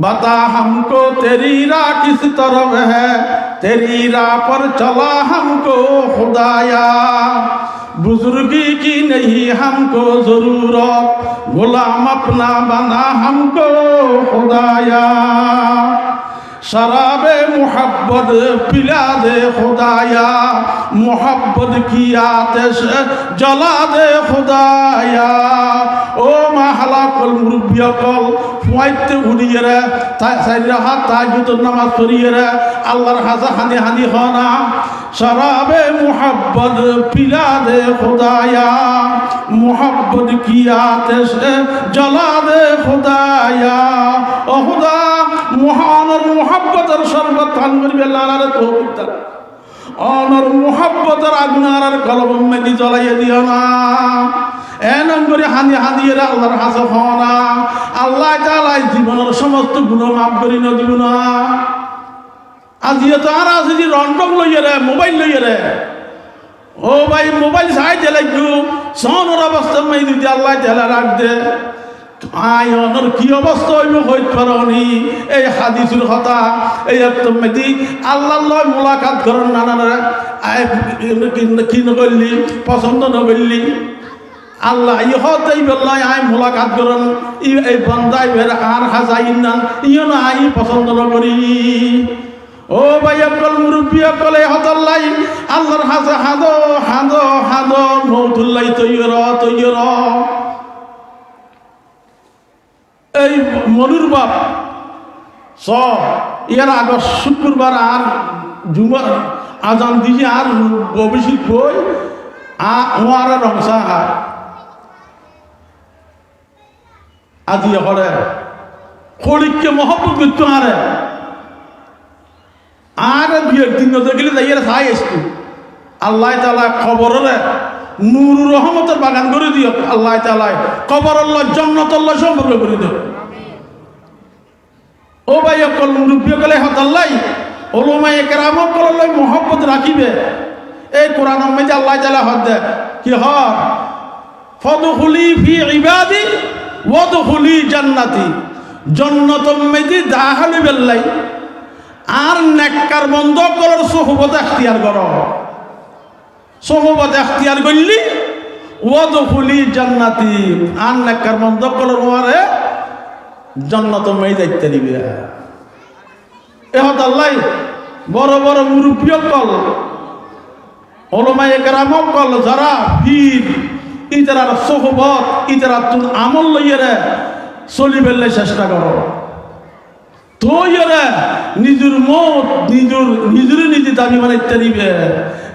बता हमको तेरी राह किस तरफ है, तेरी राह पर चला हमको खुदाया। बुजुर्गी की नहीं हमको जरूरत, गुलाम अपना बना हमको खुदाया। शराबे मोहब्बत पिला दे खुदाया, मोहब्बत की आतिश जला दे खुदाया। ओ माहला कल मुरब्बिया कल ফুয়াইতে উড়িয়ে রে সাইরা হাত তাহাজ্জুদের নামাজ পড়িয়ে রে আল্লাহর হাজা হানি হানি হনা। শরাবে মোহব্বত পিলা দে খুদায়া, মোহব্বত কি আতিশ জ্বলা দে খুদায়া। ও খুদা মহানের মোহব্বতের শরবত পান করবে আল্লাহর তৌফিক দাও। অনর মোহব্বতের আগুনার কলব মেদি জ্বলাইয়ে দিও না। এনম করে হানি হানিয়ে রে আল্লাহর হাজা হনা। আল্লাহ তাআলা জীবনের সমস্ত গুনাহ মাফ করে ন দিব না। আজিও তো আর আজি রন্ডক লইয়ে রে মোবাইল লইয়ে রে ও ভাই মোবাইল সাই দেলাইকু সনর অবস্থা মাই দিতে আল্লাহ তাআলা রাখ দে। আয়নের কি অবস্থা হইব হইতে পারনি। এই হাদিসের কথা এই একদম মেদি আল্লাহর লয় মুলাকাত করেন নানারা কি নগলি পছন্দ নগলি আল্লাহ ইহতেই বললাই আই মুলাকাত করেন এই বন্দাই বের আর হাজাইন না ইও না আই পছন্দ নকরি। ও ভাই আকল মুরব্বী আকল এই হতাল্লাই আল্লাহর হাজা হাদো হাদো হাদো মৌতুল্লাই তৈয়র তৈয়র। এই মনুর বাপ সব ইয়ার আগর শুক্রবার আর জুমার আজান দিয়ে আর অভিষেক বই আর রংসা হয় আজি হরে খড়িককে মহব্বত করতে আরে আর বিয়ের দিন দেখলে যাই চাই আসতো আল্লাহ তাআলা খবরে নূর রহমতের বাগান করে দিও। আল্লাহ তাআলা কবর আল্লাহ জান্নাত আল্লাহ সম্পর্ক করে দিও। ও ভাই অকল মুরব্বী গেলে হতাল্লাই ওলামায়ে কেরাম কললাই মহব্বত রাখিবে। এই কোরআন মধ্যে আল্লাহ তাআলা হদ দে কি হর ফাদখুলি ফি ইবাদি ওয়াদখুলি জান্নাতি। জান্নাতুম মধ্যে দাখিল বেল্লাই আর নেককার বন্ধ করার সোহবত এখতিয়ার করো। সোহবত এখতিয়ার করলি ওয়াদখুলি জান্নাতি আর নেককার বন্ধ করার মারে জান্নাতুম মধ্যে যাইতে দিবে। এহত আল্লাহ বড় বড় মুরব্বী কল ওলামায়ে কেরাম কল যারা পীর ইতারার সোহবত ইতারার তুন আমল লইয়ে চলি বেললে চেষ্টা করো। তো ইয়ে নিজের মত নিজের নিজে দামি বানাইতে দিবে,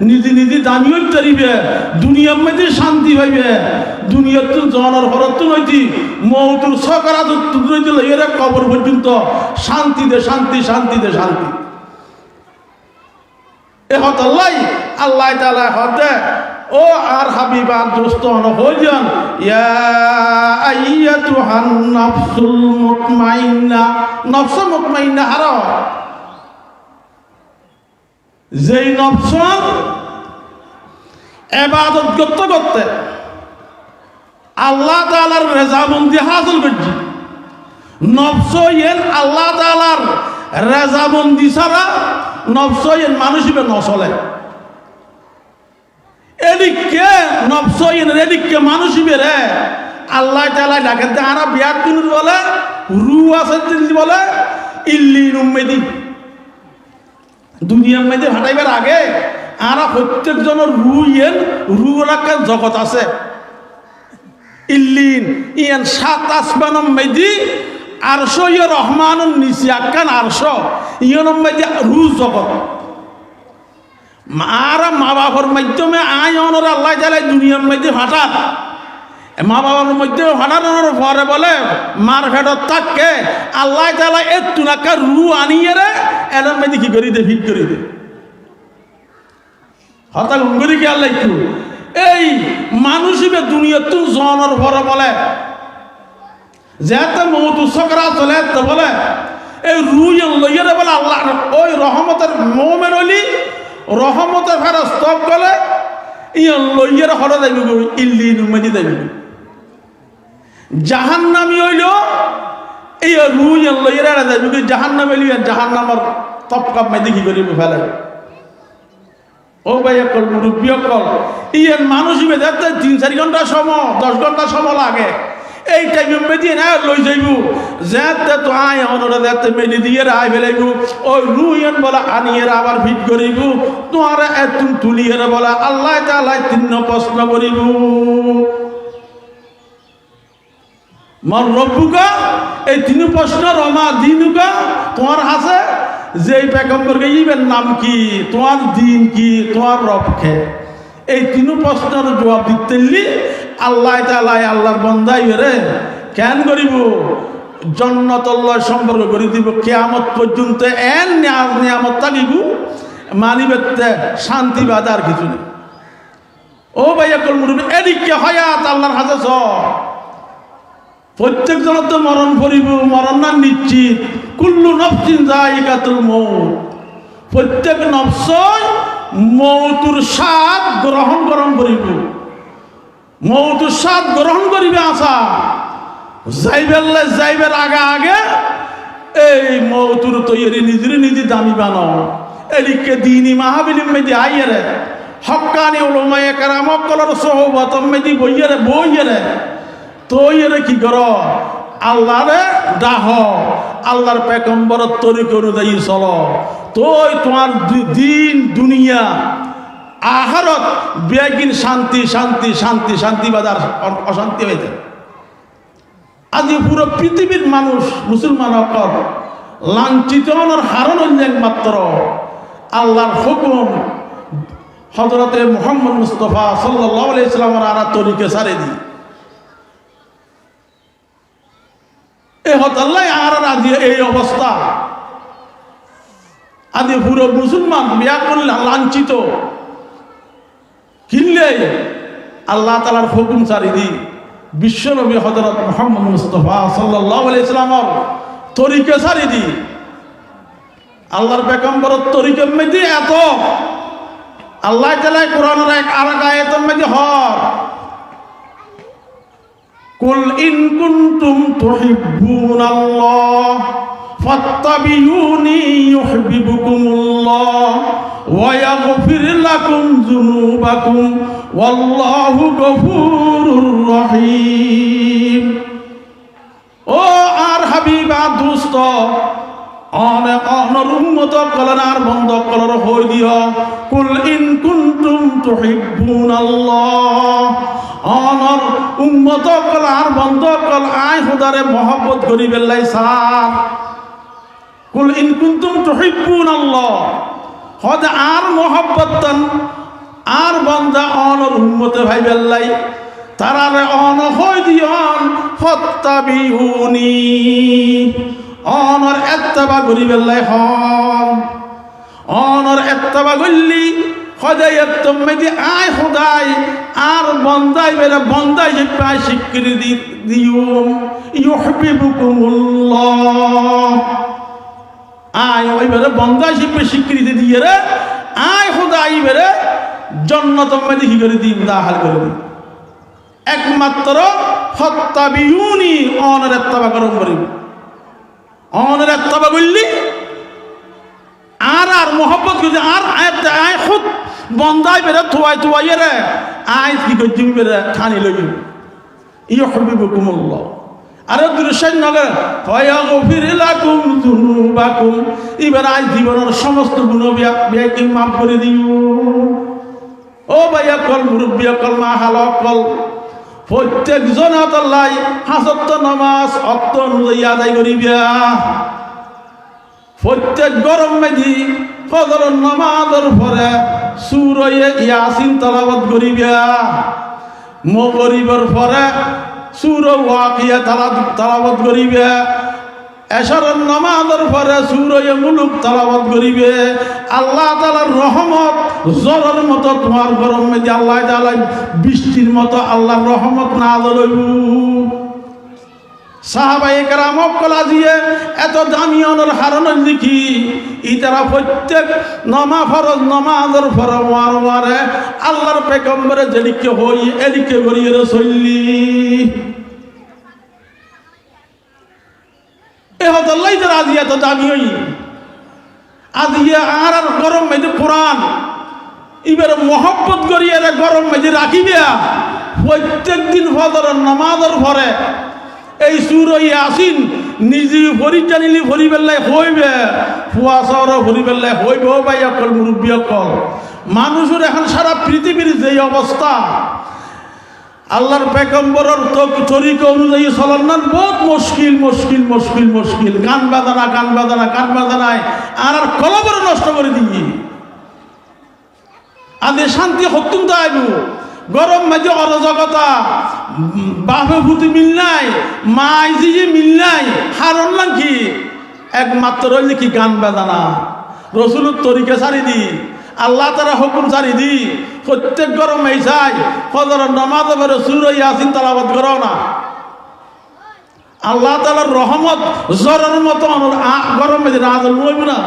নিজে নিজে দামি হইতে দিবে, দুনিয়ার মধ্যে শান্তি পাইবে। দুনিয়ার তো জনের হরত নইতি মৌতুর সকারাত নইতে লইয়ে কবর পর্যন্ত শান্তি দে শান্তি শান্তি দে শান্তি। এ হত আল্লাহ তাআলা হতে ও আর হাবিবা দোস্ত হইজন ইয়া আইয়াতুহান নাফসুল মুতমাইন্না। নফস মুতমাইন্না হারা যেই নফস ইবাদত করতে করতে আল্লাহ তাআলার রেজামন্দি হাসিল করছে। নফস ইয়েন আল্লাহ তাআলার রেজামন্দি ছাড়া নফস ইয়েন মানুষ হিসেবে নচলে। এদিকে নফস ইয়েন এদিকে মানুষ হিসেবে আল্লাহ তাআলা ডাকে তারা বিয়াকুন বলে রু আছে বলে ইল্লিন উম্মেদি। দুনিয়ার মধ্যে হাঁটাইবার আগে আর প্রত্যেক জনের রু ইয়েন রু রাখার জগৎ আছে। ইল্লিন ইয়েন সাত আসমানম মেদি আরশ ইয়ে রহমানুন নিচে আকান আরশ ইয়নম মেদি রু জগৎ। আর মা বাবার মাধ্যমে আয়নের আল্লাহ তাআলা দুনিয়ার মধ্যে ফাটাত। মা বাবার মধ্যে ফাটানোর পরে বলে মার ফেটত থাকে আল্লাহ তাআলা একটু নাকা রু আনিয়ে রে এর মধ্যে কি করি দে ফিট করি দে হঠাৎ করি কি আল্লাহ একটু এই মানুষ দুনিয়ার তো জনের পরে বলে যেতে মৌত সকরা চলে বলে এই রু লইয়ে বলে আল্লাহ ওই রহমতের মোমেন হলি রহমতের ফেরা স্তব গলে ইয়ে লইয়ের হরে যাইব ইল্লি নুমেদি যাইব। জাহান্নামী হইল এই রুই লইরা যাবি জাহান্নামে লিয়া জাহান্নামের তপকাপ মে দেখি করিব ফেলে ও ভাই একল মুরব্বী অকল ইয়ের মানুষ দেখতে 3-4 ঘন্টা সময় 10 ঘন্টা সময় লাগে এই টাইমে মেদি না লই যাইব যেতে তো আয় অনরা যেতে মেদি দিয়ে আয় ফেলাইব ওই রুইন বলা আনিয়ে আবার ফিট করিব তোমার এত তুলিয়ে বলা আল্লাহ তাআলা 3 প্রশ্ন করিব মন রব্বুকা এই 3 প্রশ্ন রমা দিনুকা তোমার হাসে যে পেগম্বরকে ইবের নাম কি তোমার দিন কি তোমার রবকে এই 3 প্রশ্নের জবাব দিতেলি আল্লাহ তাআলা আল্লাহর বান্দাই রে কেন করিব জান্নাত আল্লাহ সম্পর্ক করে দিব কিয়ামত পর্যন্ত এন নিয়ামত থাকিব মানিবেতে শান্তি বাদার কিছু নেই ও ভাইয়া কল মুরুবি এদিকে হায়াত আল্লাহর হাতে প্রত্যেক জন তো মরণ করিব মরণ না নিশ্চিত কুল্লু নফসিন যায়িকাতুল মউত প্রত্যেক নফসই মউতুর স্বাদ গ্রহণ করিব মউতুর স্বাদ গ্রহণ করিবে আসা যাইবের আগে এই মউতুর তৈরি নিজে দামি বানাও এদিকে দিনী মাহাবিলিম মেদি আইয়েরে হক্কানি উলামায়ে কেরাম কলর সোহবতম মেদি বইয়েরে তৈরে কি কর আল্লাহরে ডাহ আল্লাহর পেগম্বরের তরিকা অনুযায়ী চলো তোই তোমার দিন দুনিয়া আখিরাত বেগিন শান্তি বাজার অশান্তি হইতে আজ পুরো পৃথিবীর মানুষ মুসলমান হকর লাঞ্ছিত হওয়ার হারণ একমাত্র আল্লাহর হুকুম হযরতে মুহাম্মদ মুস্তাফা সাল্লাল্লাহু আলাইহি সাল্লামের আরা তরিকা ছাড়ে দি এই অবস্থা আদি পুরো মুসলমান বিয়া করলে লাঞ্ছিত কিনলে আল্লাহ তাআলার হুকুম ছাড়ি দি বিশ্বনবী হযরত মুহাম্মদ মুস্তাফা সাল্লাল্লাহু আলাইহি সাল্লামের তরিকা ছাড়ি দি আল্লাহর পেগম্বরের তরিকার মধ্যে এত আল্লাহ তাআলা কোরআনের এক আয়াতের মধ্যে কুল ইন কুনতুম তুহিব্বুনাল্লাহ ফাত্তাবিউনি ইউহিব্বুকুমুল্লাহ ওয়া ইয়াগফির লাকুম যুনুবাকুম ওয়াল্লাহু গফুরুর রহিম ও আর হাবিবা দোস্ত অনেক অনর উম্মত কলনার বন্ধ কলর হই দিও কুল ইন কুনতুম তুহিব্বুনাল্লাহ অনর উম্মত কলার বন্ধ কল আই খুদারে মহব্বত করিবে লাই সার কুল ইন কুনতুম তুহিব্বুনাল্লাহ হদ আর মহব্বতন আর বান্দা অনর উম্মতে ভাইবে লাই তারারে অন হই দিও ফাত্তাবিউনি অনর এত্তাবা করিবে লাই হন অনর এত্তাবা করলি খোদাইয়ের তুমি আয় খোদাই আর বন্দাই বেড়ে বন্দাই যে পায় স্বীকৃতি দিও ইউহিব্বুকুমুল্লাহ আয় ওই বেড়ে বন্দাই শিখবে স্বীকৃতি দিয়ে রে আয় খোদাই বেড়ে জান্নাত মধ্যে কি করে দিই দাখিল করে দিই একমাত্র ফাত্তাবিউনি অনর এত্তাবা করম করিব অনর এত্তাবা করলি আর মোহব্বত করে আর আয় খুদ বন্দাই বেড়ে থুয়াই রে আয় কি করছি বেড়ে খানি লই ইউহিব্বুকুমুল্লাহ আরে দৃশ্য নগর ওয়াগফির লাকুম যুনুবাকুম এবার আজ জীবনের সমস্ত গুণ ব্যয়কে মাফ করে দিও ও ভাইয়া কল মুরব্বী কল মা হাল কল প্রত্যেক জনাত আল্লাহ হাসত নামাজ অর্থ অনুযায়ী আদায় করিবা প্রত্যেক গরম মেধি ফজর নামাজের পরে সূরা ইয়াসিন তেলাওয়াত করিবা মাগরিবের পরে সূরা ওয়াকিয়া তেলাওয়াত করিবা এশারের নামাজের পরে সূরা মুলুক তেলাওয়াত করিবে আল্লাহ তাআলার রহমত জলের মতো তোমার গরম মেধি আল্লাহ তাআলা বৃষ্টির মতো আল্লাহর রহমত নাযিল হইব সাহাবায়ে কেরাম কলা দিয়ে এত দামি অনর হারনের লিখি ইতারা প্রত্যেক ফরজ নামাজের ফরমারে আল্লাহর পেগম্বরে যেদিকে হই এদিকে গড়িয়ে চললি এ হতাল্লাই যে আজিয়া তো দামি হই আজিয়া আর গরম মেঝে কোরআন এবার মহব্বত করি এরা গরম মেঝে রাখিবে প্রত্যেক দিন ফজরের নামাজের পরে এই সুরই আসিন নিজে ভরি জানিলি ভরি বেলায় হইবে ফুয়া শহরে ভরি বেলায় হইবে ও ভাই অকল মুরব্বী অকল মানুষের এখন সারা পৃথিবীর যে অবস্থা আল্লাহর পেগম্বরের তরিকা অনুযায়ী চলার বহুত মুশকিল মুশকিল মুশকিল মুশকিল গান বাজানায় আর কলবরে নষ্ট করে দিই আদে শান্তি হতুম তো আইব গরম মাঝে অরজগতা বাপে ভূতি মিল নাই মা আইজি মিল নাই হারণ নাকি একমাত্র হইলে কি গান বাজানা রসুলের তরিকা ছাড়ি দি আল্লাহ তারা হুকুম ছাড়ি দি প্রত্যেক গরম এই চাই ফজরের নামাজ পড়ে সূরা ইয়াসিন তেলাওয়াত করো না আল্লাহ তাআলার রহমত জরের মতো গরম মেঝে নাজল হইব না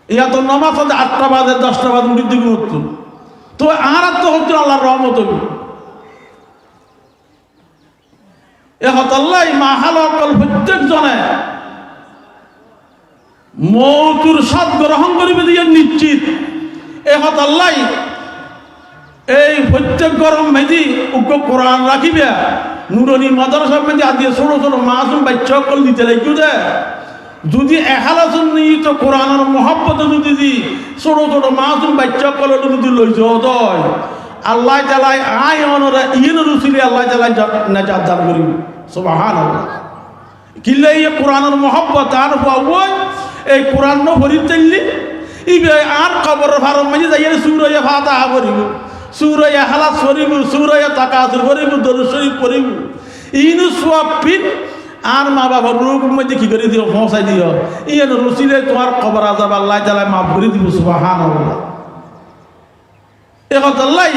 ইয়া তো নামাজ 8টা বাজে 10টা বাজে উঠি দিকে উঠতো তো আর তো হচ্ছে আল্লাহর রহমত হইব এ হতাল্লাই মাহাল অকল প্রত্যেক জনে মৌতুর স্বাদ গ্রহণ করিবে দিয়ে নিশ্চিত এ হতাল্লাই এই প্রত্যেক গরম মেঝি উগ্র কোরআন রাখিবে নুরনি মাদ্রাসা মেঝে আদিয়ে ছোট ছোট মাসুম বাচ্চা অকল দিতে লাগবে দে যদি এখালাসন নিহিত কোরআনের মহব্বতে যদি দি ছোট ছোট মাসুম বাচ্চা অকল যদি লই যাওয়া আল্লাহ তাআলা আয় অনরা ইন রসুলি আল্লাহ তাআলা নাজাত দান করিবে সুবহানাল্লাহ কিল্লে এই কোরআনের মহব্বত আর পাওয়া এই কোরআন ন ভরি চাইলি ইবে আর কবর ফারম মাঝে যাইয়ে সূরা ফাতিহা পড়িব সূরা ইখলাস পড়িব সূরা তাকাসুর পড়িব দরুদ শরীফ পড়িব ইনু সওয়াব পিন আর মা বাবার রূপ মধ্যে কি করে দিও পৌঁছাই দিও ইয়েন রসুলে তোমার কবর আযাব আল্লাহ তাআলা মাফ করে দিব সুবহানাল্লাহ এ কথাল্লাই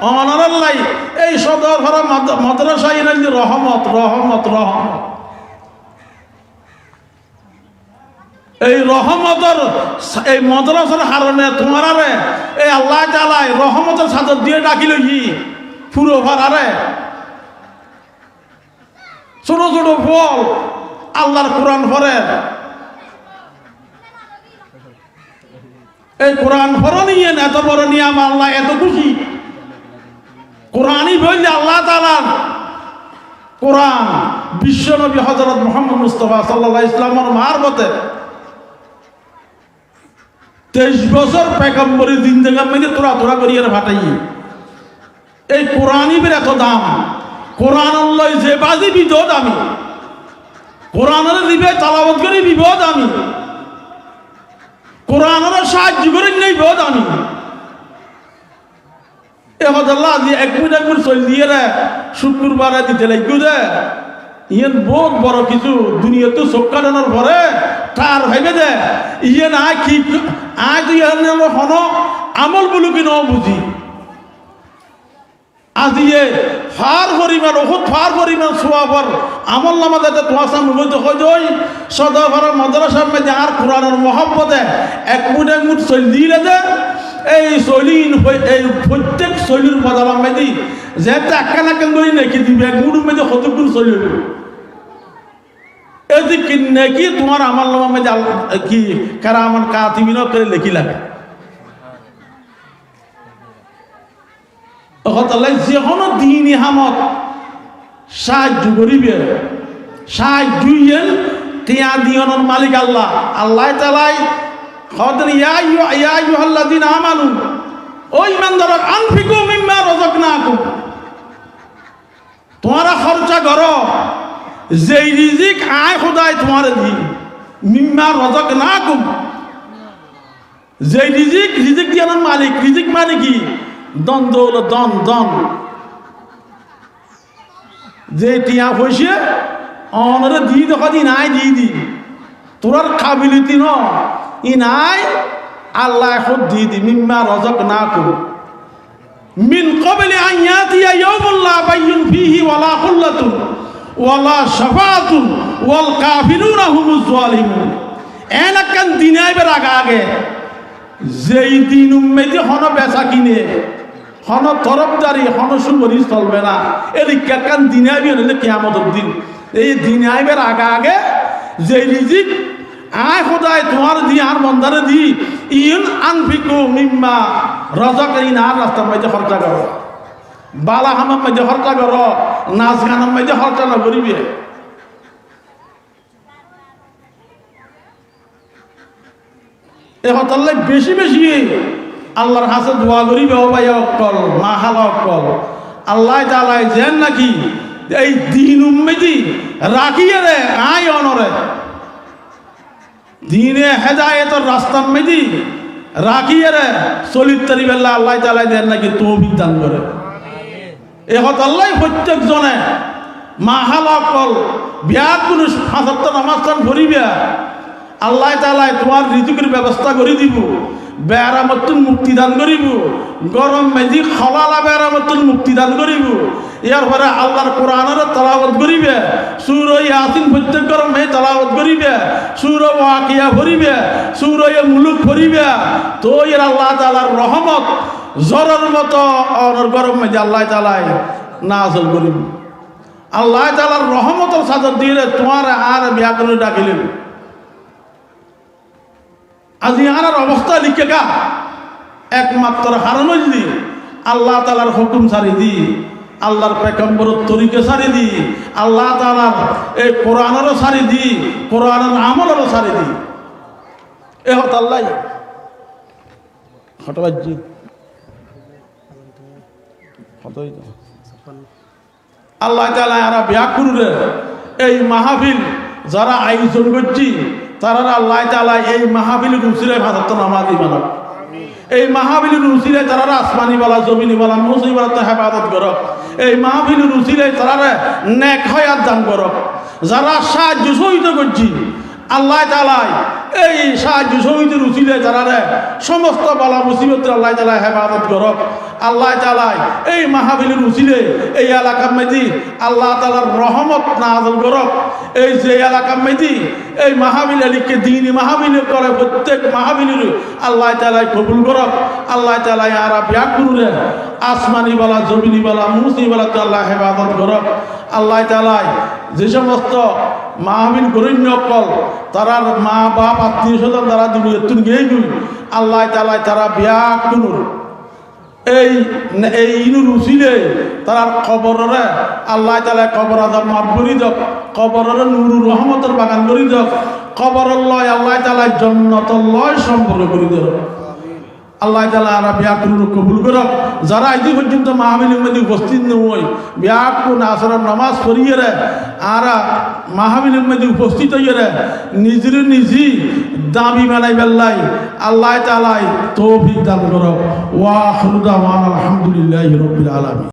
অনারাল্লাই এই সদর ভরা মাদ্রাসা ইনাল রহমত রহমত রহমত এই রহমতের এই মাদ্রাসার কারণে তোমার আরে এই আল্লাহ তাআলা রহমতের চাদর দিয়ে ডাকিল ই পুরো ভাড়ারে ছোট ছোট ফল আল্লাহর কোরআন পড়ে এই কোরআন পড়ো নিয়ে এত বড় নিয়াম আল্লাহ এত খুশি কোরআনই বললে আল্লাহ তাআলা কোরআন বিশ্ব নবী হযরত মুহাম্মদ মুস্তাফা সাল্লাল্লাহু আলাইহি ওয়াসাল্লামের মারফতে 23 বছর পেগম্বরের জিন্দেগি মধ্যে তোরা করিয়ে ফাটাই এই কোরআনই বের এত দাম কোরআন আল্লাহ যে বাজি বিপদ আমি কোরআনের দিবে তালাওয়াত করে বিপদ আমি কোরআনের সাহায্য করে নেই বিপদ আমি এ হদাল্লাহ দিয়ে এক মিনিট চল দিয়ে রে শুক্রবারে দিতে লাগবে দে ইয়েন বহুত বড় কিছু দুনিয়াতে চোখ কাটানোর পরে তার ভাইবে দে ইয়ে না কি আজ ইয়ে হন আমল বলু কি ন বুঝি আজ ইয়ে ফার পরিমাণ ওষুধ ফার পরিমাণ সোয়াবর আমল নামা যাতে তোমার সামনে বলতে হয় যে ওই সদাফার মাদ্রাসার মধ্যে আর কোরআনের মহব্বতে এক মুঠ চল দিলে যে এই শৈলীন এই প্রত্যেক শৈলীর বদলাম মেদি যেহেতু একখানা কেন্দ্র নাকি দিবে এক মুঠ মেঝে কতক্ষণ শৈলী এদিক নাকি তোমার আমার নামা মেঝে কি কারা আমার কাতিমিন করে লেখি লাগে যে কোনো দিন ইহামত সাহায্য করিবে সাহায্য তিয়া দিয়নের মালিক আল্লাহ আল্লাহ তাআলাই খদর ইয়া আইয়ুহাল্লাযিনা আমানু ও ঈমানদার আনফিকু মিম্মা রাযাকনাকুম তোমরা খরচা করো যেই রিজিক আয় খোদাই তোমারে দি মিম্মা রাযাকনাকুম যেই রিজিক দিয়ানোর মালিক রিজিক মানে কি দন দৌল দন দন যে টিয়া পয়সে অনরে দি দেখা দি নাই দি তোরার কাবিলিতি ন ই নাই আল্লাহ এখন দি মিম্মা রাযাকনাকুম মিন ক্বাবলি আন ইয়াতিয়া ইয়াউমুন লা বাইয়ুন ফীহি ওয়ালা খুল্লাতুন ওয়ালা শাফাআতুন ওয়াল কাফিরুনা হুমুজ যালিমুন এলাকান দিন আইবার আগে যেই দিন উম্মতি হন বেচা কিনে হন তরফদারি হন সুমরি চলবে না এদিকে কান দিন আইবে হলে কিয়ামতের দিন এই দিন আইবার আগে যে রিজিক আয় খোদায় তোমার দি আর বন্দারে দি ইন আনফিকু মিম্মা রাযাকাইনা আর রাস্তার মধ্যে খরচা করো বালা হামার মধ্যে খরচা করো নাচ গানের মধ্যে খরচা না করিবে এ হতাল্লে বেশি বেশি আল্লাহর কাছে দোয়া করিবে ও ভাই অকল মা হালা অকল আল্লাহ তাআলা যেন নাকি এই দিন উম্মতি রাখিয়ে রে আয় অনরে দিনে হেদায়েতের রাস্তার মধ্যে রাখিয়ে রে চলিত তারিবেল্লা আল্লাহ তাআলা দেন নাকি তৌফিক দান করে এ হতাল্লাই প্রত্যেক জনে মা হালা অকল বিয়া কোনো ৫ ওয়াক্ত নামাজ টান পড়িবে আল্লাহ তাআলা তোমার রিজিকের ব্যবস্থা করে দিব বেয়ারামতুন মুক্তি দান করিব গরম মেজি খলালা বেয়ারামতুন মুক্তি দান করিব ইয়ার পরে আল্লাহর কোরআনের তেলাওয়াত করিবে সূরা ইয়াসিন প্রত্যেক গরম মে তেলাওয়াত করিবে সূরা ওয়াকিয়া পড়িবে সূরা মুলুক পড়িবে তো এর আল্লাহ তাআলার রহমত জরের মতো অনর গরম মেজি আল্লাহ তাআলা নাযিল করিব আল্লাহ তাআলার রহমতের চাদর দিয়ে তোমার আর বিয়া করে ডাকিলেন আজ ইয়ার অবস্থা লিখে গা একমাত্র হারানো যদি আল্লাহ তাআলার হুকুম ছাড়ি দি আল্লাহর পয়গম্বরের তরিকা ছাড়ি দি আল্লাহ তাআলার এই কোরআনেরও ছাড়ি দি কোরআনের আমলেরও ছাড়ি দি এ হত আল্লাহ হটবাজি হতই আল্লাহ তাআলা আর ব্যাকুরে এই মাহফিল যারা আয়োজন করছি তারা আল্লাহ তাআলা এই মাহফিলের উসিলায় ভারত নামাজি বানাক এই মাহফিলের উসিলায় তারা আসমানি বালা জমিনি বালা মুসিবত হেফাজত করক এই মাহফিলের উসিলায় তারা নেক হায়াত দান করক যারা সাহায্য সহযোগিতা করছি আল্লাহ তাআলা এই সাহায্য সহযোগিতার উসিলায় তারা সমস্ত বালা মুসিবত আল্লাহ তাআলা হেফাজত করক আল্লাহ তাআলা এই মাহফিলের উসিলায় এই এলাকার মধ্যে আল্লাহ তাআলার রহমত নাযিল করক এই যে এলাকার মধ্যে এই মাহফিল আলীকে দিনী মাহফিল করে প্রত্যেক মাহফিলের আল্লাহ তাআলা কবুল করক আল্লাহ তাআলা আর ব্যাকুরে আসমানি বালা জমিনি বালা মুসিবত আল্লাহ হেফাজত করক আল্লাহ তাআলা যে সমস্ত মাহফিল গরণ্য কল তারার মা বাপ আত্মীয় স্বজন তারা দুনিয়া তুন গিয়ে আল্লাহ তাআলা তারা ব্যাকুর এই ইনুর উসিলে তার কবরে আল্লাহ তাআলা কবর আযাব মাফ করি দাও কবরের নূরুর রহমতের বাগান করি দাও কবরের লয় আল্লাহ তাআলা জান্নাতুল লয় সম্পর্ক করি দাও আল্লাহ তাআলা আর ব্যাকুর কবুল করক যারা এই পর্যন্ত মাহফিলের মধ্যে উপস্থিত নয় ব্যাকুন আসরের নামাজ পড়িয়ে রে আর মাহফিলের মধ্যে উপস্থিত হইয়ে রে নিজের নিজে দাবি মেলাই বেল্লাই আল্লাহ তাআলা তৌফিক দান করক ওয়া আখিরু দাওয়ানা আলহামদুলিল্লাহি রাব্বিল আলামিন।